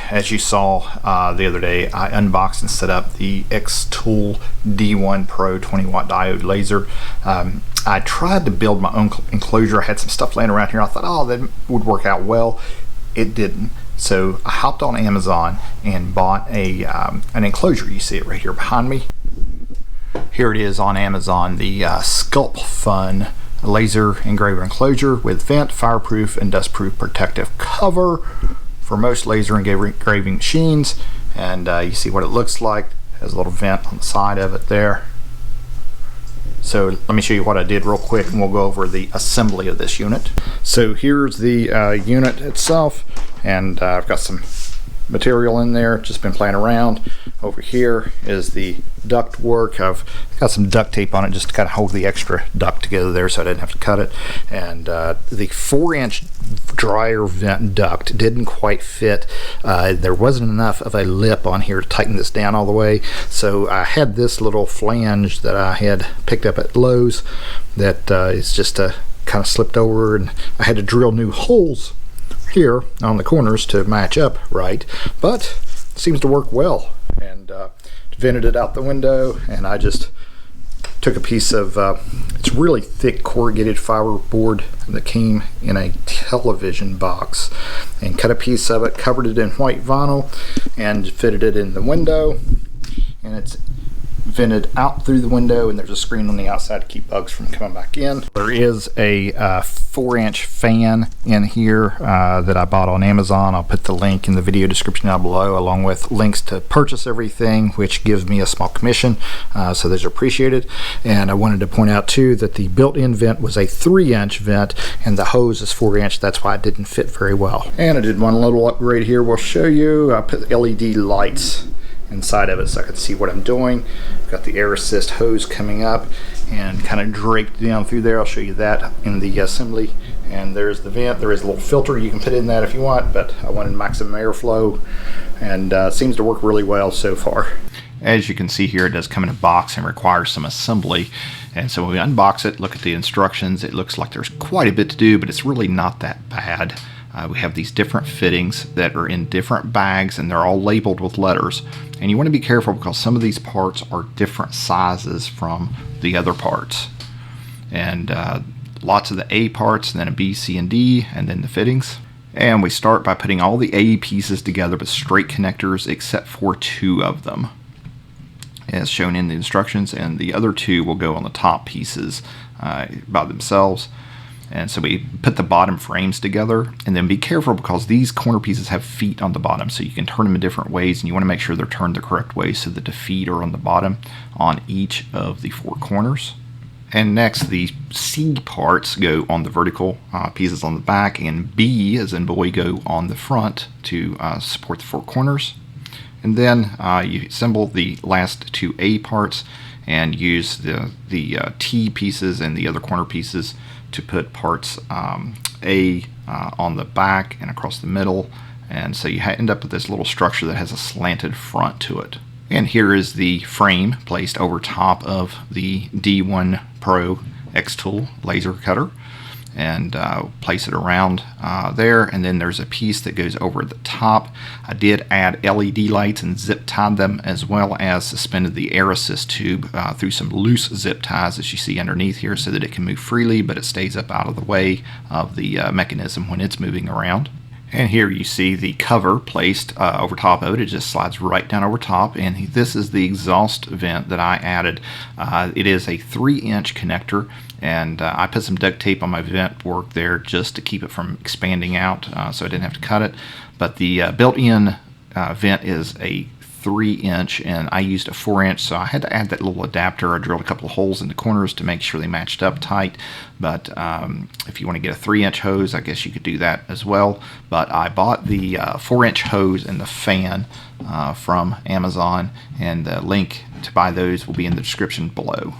as you saw the other day, I unboxed and set up the xTool D1 Pro 20-watt diode laser. I tried to build my own enclosure. I had some stuff laying around here. I thought, oh, that would work out well. It didn't. So I hopped on Amazon and bought an enclosure. You see it right here behind me. Here it is on Amazon, the Sculpfun Laser Engraver Enclosure with vent, fireproof, and dustproof protective cover for most laser engraving machines. And you see what it looks like. It has a little vent on the side of it there. So let me show you what I did real quick, and we'll go over the assembly of this unit. So here's the unit itself, and I've got some material in there, just been playing around. Over here is the duct work. I've got some duct tape on it just to kind of hold the extra duct together there so I didn't have to cut it. And the 4-inch dryer vent duct didn't quite fit. There wasn't enough of a lip on here to tighten this down all the way, so I had this little flange that I had picked up at Lowe's that is just kind of slipped over, and I had to drill new holes here on the corners to match up right, but it seems to work well. And vented it out the window, and I just took a piece of it's really thick corrugated fiber board that came in a television box, and cut a piece of it, covered it in white vinyl, and fitted it in the window. And it's vented out through the window, and there's a screen on the outside to keep bugs from coming back in. There is a 4-inch fan in here that I bought on Amazon. I'll put the link in the video description down below, along with links to purchase everything, which gives me a small commission, so those are appreciated. And I wanted to point out too that the built-in vent was a 3-inch vent, and the hose is 4-inch. That's why it didn't fit very well. And I did one little upgrade here. We'll show you. I put LED lights inside of it so I can see what I'm doing. Got the air assist hose coming up and kind of draped down through there. I'll show you that in the assembly. And there's the vent. There is a little filter you can put in that if you want, but I wanted maximum airflow, and seems to work really well so far. As you can see here, it does come in a box and requires some assembly. And so when we unbox it, look at the instructions, it looks like there's quite a bit to do, but it's really not that bad. We have these different fittings that are in different bags, and they're all labeled with letters. And you want to be careful because some of these parts are different sizes from the other parts. And lots of the A parts, and then a B, C, and D, and then the fittings. And we start by putting all the A pieces together with straight connectors, except for 2 of them, as shown in the instructions, and the other 2 will go on the top pieces by themselves. And so we put the bottom frames together, and then be careful because these corner pieces have feet on the bottom, so you can turn them in different ways, and you want to make sure they're turned the correct way so that the feet are on the bottom on each of the 4 corners. And next, the C parts go on the vertical pieces on the back, and B, as in boy, go on the front to support the 4 corners. And then you assemble the last 2 A parts and use the T pieces and the other corner pieces to put parts A on the back and across the middle. And so you end up with this little structure that has a slanted front to it. And here is the frame placed over top of the D1 Pro xTool laser cutter, and place it around there, and then there's a piece that goes over the top. I did add LED lights and zip tied them, as well as suspended the air assist tube through some loose zip ties, as you see underneath here, so that it can move freely, but it stays up out of the way of the mechanism when it's moving around. And here you see the cover placed over top of it. It just slides right down over top, and this is the exhaust vent that I added. It is a 3-inch connector, and I put some duct tape on my vent work there just to keep it from expanding out, so I didn't have to cut it. But the built-in vent is a 3-inch, and I used a 4-inch, so I had to add that little adapter. I drilled a couple of holes in the corners to make sure they matched up tight. But if you want to get a 3-inch hose, I guess you could do that as well. But I bought the 4-inch hose and the fan from Amazon, and the link to buy those will be in the description below.